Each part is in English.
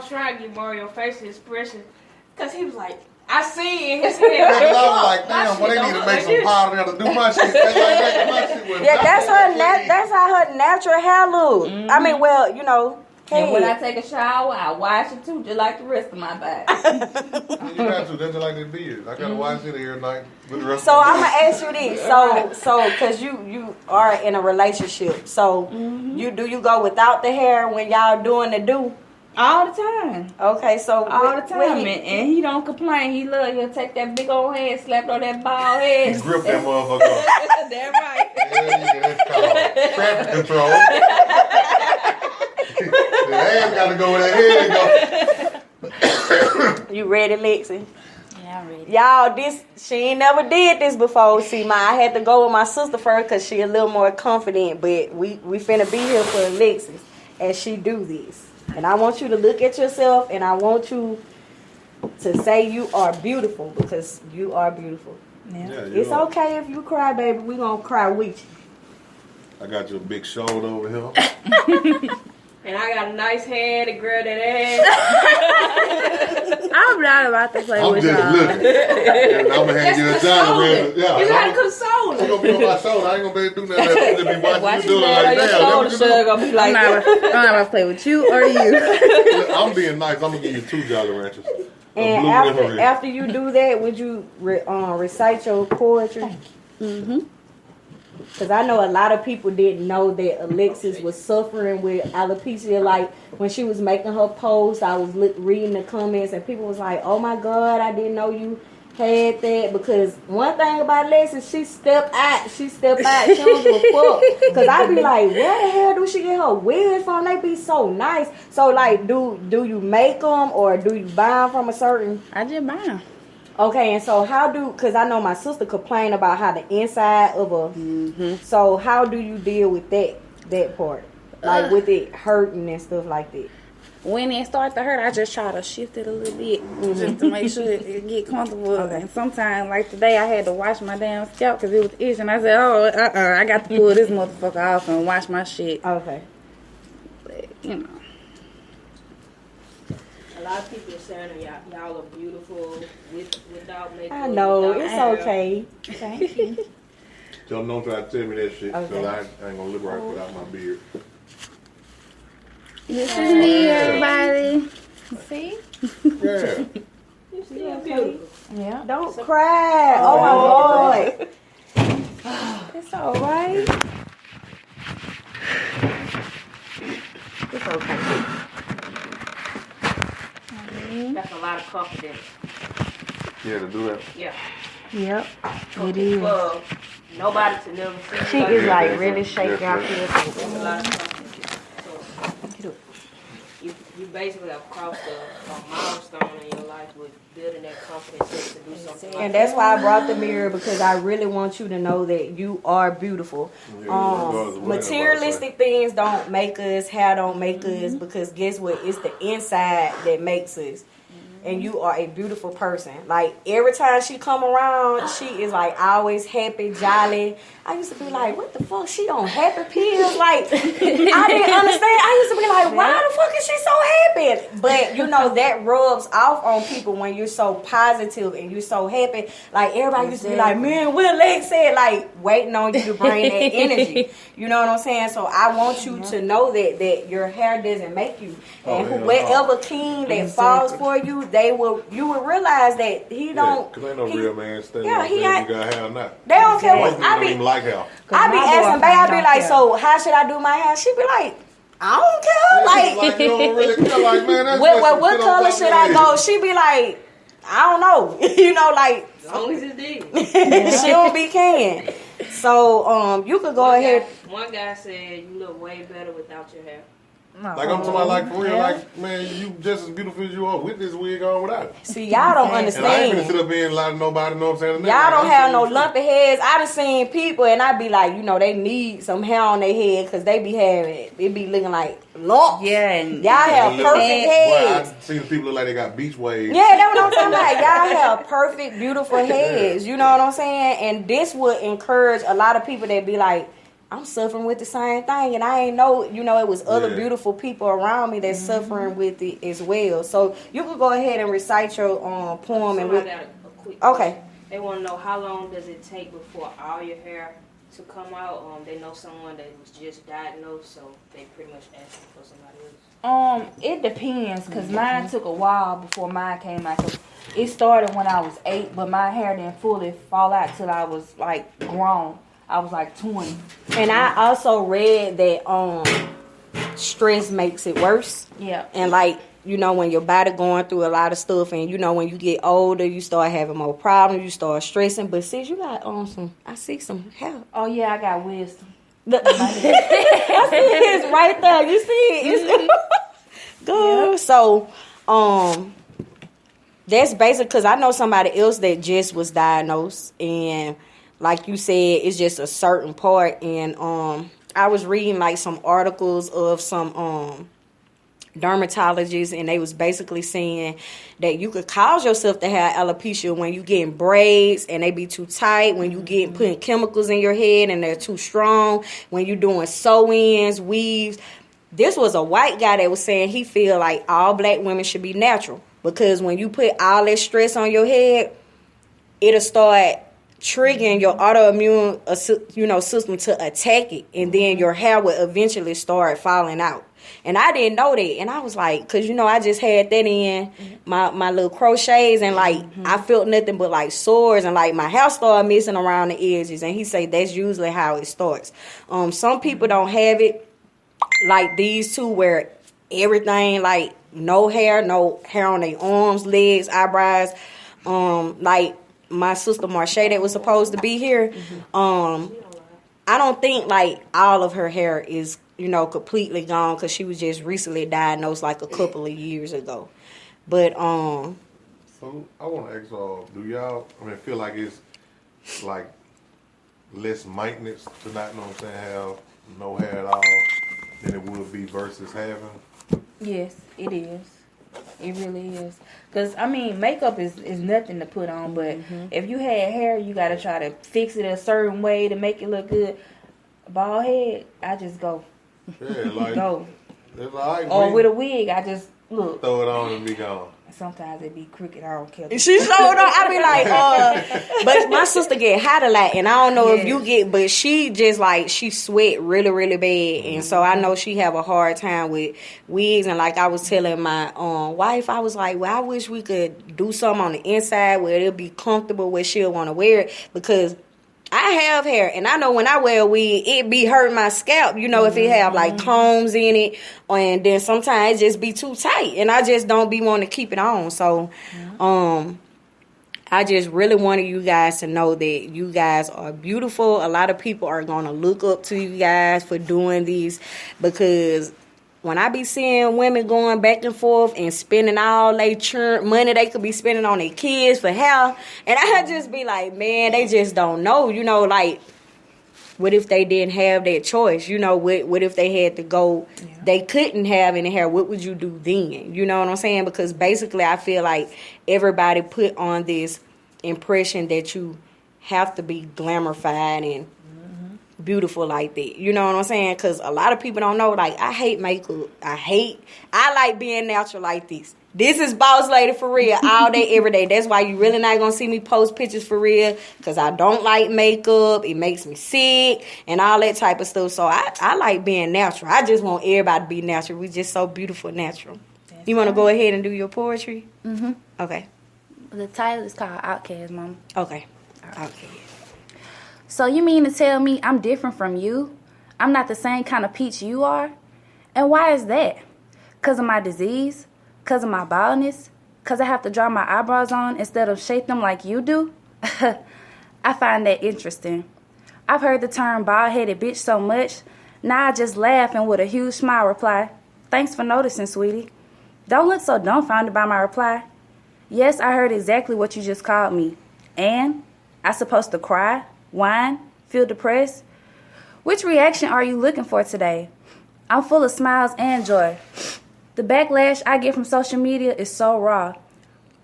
was trying to get Mario facial expression because he was like, I see in his head. I was like, damn, boy, they need to make some powder there to do my shit. They like making my shit with that's how her natural hair look. I mean, well, you know. And when I take a shower, I wash it too, just like the rest of my body. You got to. That's just like the beard. I gotta wash it every night with the rest. So I'm gonna ask you this. So, because you are in a relationship. So, you go without the hair when y'all doing the do? All the time. Okay, so all the time, and he don't complain. He love. He'll take that big old head, slap it on that bald head. He grip that motherfucker. Damn right. Yeah, that's called traffic control. The ass gotta go where that head go. You ready, Lexi? Yeah, I'm ready. Y'all, she ain't never did this before. See, I had to go with my sister first because she a little more confident. But we finna be here for Alexis as she do this. And I want you to look at yourself and I want you to say you are beautiful because you are beautiful. Yeah, it's okay if you cry, baby. We gonna cry with you. I got your big shoulder over here. And I got a nice hand to grab that ass. I'm not about to play with y'all. I'm just looking. And I'm gonna hand you a Jolly Rancher. Yeah, you gotta console it. You gonna be on my shoulder. I ain't gonna be able to do nothing. I'm gonna be watching you doing like that. Gonna be like, I'm not about to play with you or you. I'm being nice. I'm gonna give you 2 Jolly Ranchers. And after you do that, would you recite your poetry? Mm-hmm. Because I know a lot of people didn't know that Alexis was suffering with alopecia. Like, when she was making her post, I was reading the comments, and people was like, oh, my God, I didn't know you had that. Because one thing about Alexis, she stepped out. She don't give a fuck. Because I be like, where the hell do she get her wigs from? They be so nice. So, like, do you make them, or do you buy them from a certain... I just buy them. Okay, and so because I know my sister complained about how the inside of a, so how do you deal with that part? Like with it hurting and stuff like that? When it starts to hurt, I just try to shift it a little bit just to make sure it get comfortable. Okay. And sometimes, like today, I had to wash my damn scalp because it was itching. I said, I got to pull this motherfucker off and wash my shit. Okay. But, you know. A lot of people are saying y'all are beautiful without makeup. I know, it's okay. Thank you. Tell them don't try to tell me that shit, because Okay. I ain't gonna look right without my beard. This is me, everybody. See? Yeah. You still beautiful. Yeah. Don't cry. Oh my Lord. It's all right. It's okay. That's a lot of confidence. Yeah, to do that. Yeah. Yep. It is. Nobody to never see. She is like really shaking out here. That's a lot of confidence. So, you basically have crossed a milestone in your life with building that confidence to do something. And that's why I brought the mirror, because I really want you to know that you are beautiful. Materialistic things don't make us, hair don't make us, because guess what? It's the inside that makes us. And you are a beautiful person. Like, every time she come around, she is like always happy, jolly. I used to be like, what the fuck? She on happy pills? Like, I didn't understand. I used to be like, why the fuck is she so happy? But, you know, that rubs off on people when you're so positive and you're so happy. Like, everybody used to be like, man, what Lex said? Like, waiting on you to bring that energy. You know what I'm saying? So I want you to know that your hair doesn't make you. And whoever king that falls for you, you will realize that he don't. Because ain't no real man standing he there you got hair or not. They don't care what. I don't even like hair. I be asking babe, I be like, so how should I do my hair? She be like, I don't care. Like you don't really care. Like, man, that's what color should I go? She be like, I don't know. You know, like, as long as it's deep. She don't be can. So you could go ahead. One guy said you look way better without your hair. Like, I'm talking about, like, for real, like, man, you just as beautiful as you are with this wig on without it. See, y'all don't understand. And I ain't gonna sit up here and lie to nobody, know what I'm saying? Y'all don't have no lumpy heads. I done seen people, and I be like, you know, they need some hair on their head, because they be having, it be looking like lumps. Yeah. And y'all have perfect heads. Boy, I've seen people look like they got beach waves. Yeah, that's what I'm talking about. Y'all have perfect, beautiful heads. You know what I'm saying? And this would encourage a lot of people that be like, I'm suffering with the same thing, and I ain't know, it was other beautiful people around me that's suffering with it as well. So you can go ahead and recite your poem. I got a quick okay. question. They want to know how long does it take before all your hair to come out? They know someone that was just diagnosed, so they pretty much asking for somebody else. It depends, because mine took a while before mine came out. Cause it started when I was 8, but my hair didn't fully fall out till I was like grown. I was like 20. And I also read that stress makes it worse. Yeah. And like, when your body going through a lot of stuff, and when you get older, you start having more problems, you start stressing. But sis, you got I see some hair. Oh yeah, I got wisdom. I see it's right there. You see it? It's good. Yep. So, that's basically because I know somebody else that just was diagnosed, and like you said, it's just a certain part. And I was reading like some articles of some dermatologists, and they was basically saying that you could cause yourself to have alopecia when you getting braids and they be too tight, when you getting putting chemicals in your head and they're too strong, when you doing sew-ins, weaves. This was a white guy that was saying he feel like all black women should be natural, because when you put all that stress on your head, it'll start triggering your autoimmune system to attack it, and then your hair will eventually start falling out. And I didn't know that, and I was like, because I just had that in my little crochets, and like I felt nothing but like sores, and like my hair started missing around the edges. And he said that's usually how it starts. Some people don't have it like these two, where everything like no hair on their arms, legs, eyebrows. Like my sister Marche that was supposed to be here. I don't think like all of her hair is completely gone, because she was just recently diagnosed like a couple of years ago. But so I want to ask y'all, do y'all feel like it's like less maintenance to not have no hair at all than it would be versus having? Yes, it is. It really is. Because, makeup is nothing to put on, but if you had hair, you got to try to fix it a certain way to make it look good. Bald head, I just go. Yeah, like, go. It's all right, or with a wig, I just look. Throw it on and be gone. Sometimes it be crooked. I don't care. She showed up. I be like, but my sister get hot a lot, and I don't know if you get, but she just like, she sweat really, really bad, and so I know she have a hard time with wigs. And like I was telling my wife, I was like, well, I wish we could do something on the inside where it'll be comfortable, where she'll want to wear it, because I have hair, and I know when I wear a wig, it be hurting my scalp, if it have like combs in it, and then sometimes it just be too tight, and I just don't be wanting to keep it on. So, I just really wanted you guys to know that you guys are beautiful. A lot of people are going to look up to you guys for doing these, because when I be seeing women going back and forth and spending all their money they could be spending on their kids for hair, and I just be like, man, they just don't know, like, what if they didn't have that choice? What if they had to go, they couldn't have any hair, what would you do then? You know what I'm saying? Because basically I feel like everybody put on this impression that you have to be glamorified and beautiful like that. You know what I'm saying? Because a lot of people don't know, like, I hate makeup. I like being natural like this. This is Boss Lady for real, all day, every day. That's why you really not going to see me post pictures for real, because I don't like makeup. It makes me sick and all that type of stuff. So I like being natural. I just want everybody to be natural. We just so beautiful natural. That's you want to go ahead and do your poetry? Mm-hmm. Okay. The title is called Outcast, Mama. Okay. Outcast. So you mean to tell me I'm different from you? I'm not the same kind of peach you are? And why is that? Because of my disease? Because of my baldness? Because I have to draw my eyebrows on instead of shape them like you do? I find that interesting. I've heard the term bald-headed bitch so much, now I just laugh and with a huge smile reply, thanks for noticing, sweetie. Don't look so dumbfounded by my reply. Yes, I heard exactly what you just called me. And? I supposed to cry? Whine? Feel depressed? Which reaction are you looking for today? I'm full of smiles and joy. The backlash I get from social media is so raw.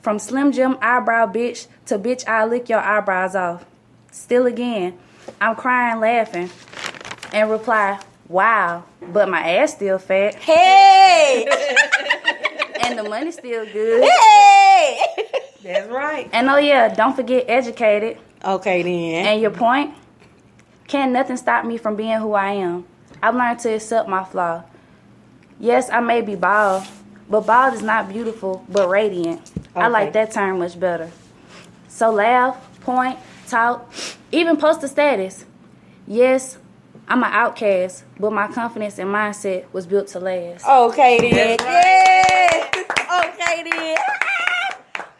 From Slim Jim eyebrow bitch to bitch I'll lick your eyebrows off. Still again, I'm crying laughing. and reply, wow, but my ass still fat. Hey! And the money still good. Hey! That's right. And oh yeah, don't forget educated. Okay then. And your point? Can't nothing stop me from being who I am. I've learned to accept my flaw. Yes, I may be bald, but bald is not beautiful, but radiant. Okay. I like that term much better. So laugh, point, talk, even post a status. Yes, I'm an outcast, but my confidence and mindset was built to last. Okay then. Yes. Okay then.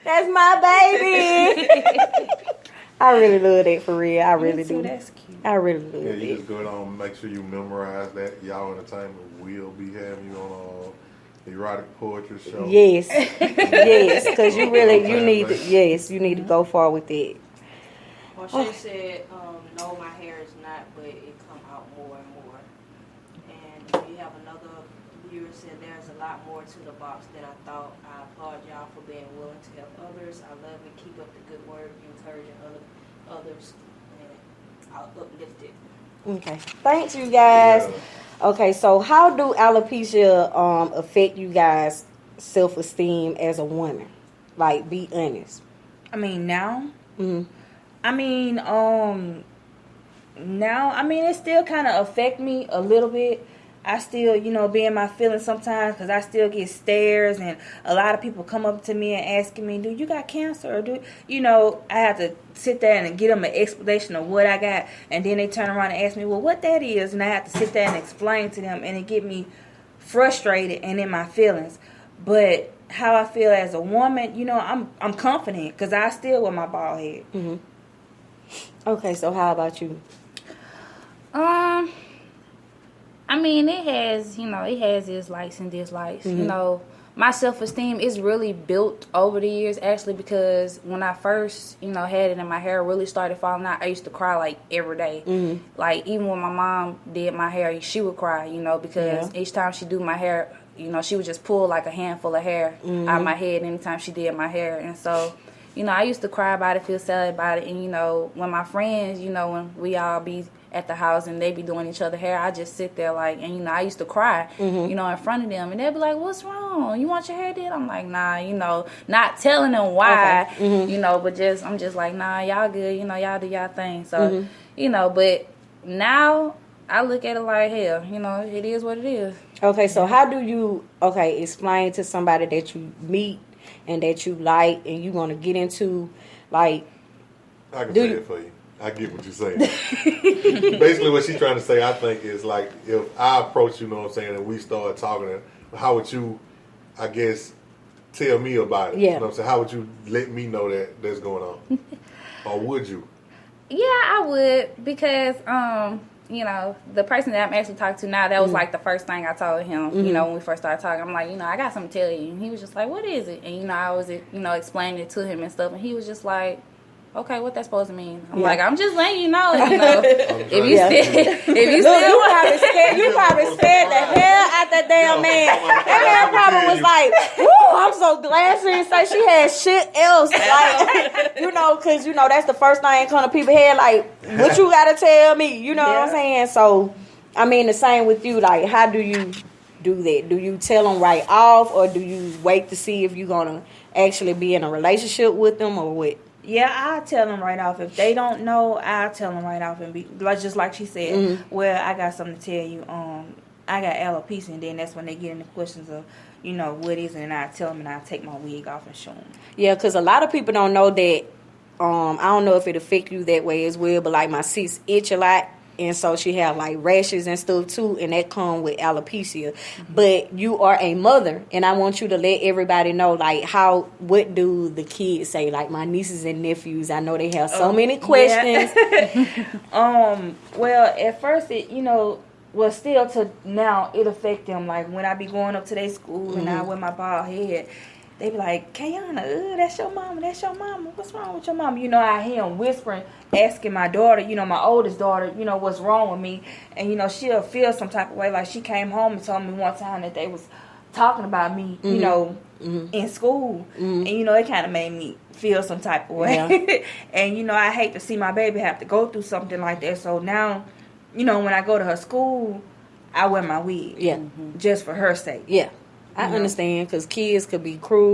That's my baby. I really love that for real. I really do. That's cute. I really love it. Yeah, you just go on, make sure you memorize that. Y'all Entertainment will be having you on erotic poetry show. Yes, yes, because you need to go far with it. Well, she said, no, my hair is not, but it come out more and more. And we have another viewer said there's a lot more to the box than I thought. I applaud y'all for being willing to help others. I love it. Keep up the good work, encouraging others, and I'll uplift it. Okay, thanks you guys. Yeah. Okay, so how do alopecia affect you guys' self-esteem as a woman? Like, be honest. I mean, now? Mm-hmm. I mean, now, I mean, it still kind of affect me a little bit. I still, be in my feelings sometimes because I still get stares, and a lot of people come up to me and asking me, do you got cancer? Or I have to sit there and give them an explanation of what I got, and then they turn around and ask me, well, what that is, and I have to sit there and explain to them, and it get me frustrated and in my feelings. But how I feel as a woman, I'm confident because I still wear my bald head. Mm-hmm. Okay, so how about you? I mean, it has its likes and dislikes. Mm-hmm. My self-esteem is really built over the years, actually, because when I first, had it and my hair really started falling out, I used to cry, like, every day. Mm-hmm. Like, even when my mom did my hair, she would cry, because each time she do my hair, she would just pull, like, a handful of hair out of my head anytime she did my hair. And so, I used to cry about it, feel sad about it. And, when my friends, when we all be at the house and they be doing each other hair, I just sit there like, and I used to cry, in front of them, and they'd be like, what's wrong? You want your hair did? I'm like, nah, not telling them why, but I'm just like, nah, y'all good, y'all do y'all thing. So, but now I look at it like, hell, it is what it is. Okay, so how do you, explain to somebody that you meet and that you like and you want to get into, like, I can say it for you. I get what you're saying. Basically, what she's trying to say, I think, is like, if I approach you, and we start talking, how would you, I guess, tell me about it? Yeah. You know what I'm saying? How would you let me know that that's going on? Or would you? Yeah, I would, because, the person that I'm actually talking to now, that was like the first thing I told him, when we first started talking. I'm like, I got something to tell you. And he was just like, what is it? And, I was, explaining it to him and stuff. And he was just like, okay, what that supposed to mean? I'm like, I'm just letting you know. If you you probably scared the hell out that damn man. That man probably was like, woo, I'm so glad she didn't say she had shit else. Like, because, that's the first thing come to people's head. Like, what you got to tell me? You know what I'm saying? So, I mean, the same with you. Like, how do you do that? Do you tell them right off, or do you wait to see if you're going to actually be in a relationship with them, or what? Yeah, I'll tell them right off. If they don't know, I'll tell them right off and be just like she said. Well, I got something to tell you. I got alopecia, and then that's when they get into questions of, what is it, and I tell them, and I take my wig off and show them. Yeah, because a lot of people don't know that. I don't know if it affect you that way as well, but like my sis itch a lot. And so she have like rashes and stuff too, and that come with alopecia. But you are a mother, and I want you to let everybody know, like, what do the kids say? Like my nieces and nephews, I know they have so many questions. Yeah. Well, at first it, still to now it affect them. Like when I be going up to their school and I wear my bald head, they be like, Kayana, that's your mama, what's wrong with your mama? I hear them whispering, asking my daughter, my oldest daughter, what's wrong with me. And, she'll feel some type of way. Like she came home and told me one time that they was talking about me, in school. And, it kind of made me feel some type of way. Yeah. And, I hate to see my baby have to go through something like that. So now you know, when I go to her school, I wear my wig. Yeah. Just for her sake. Yeah. I understand because kids could be cruel.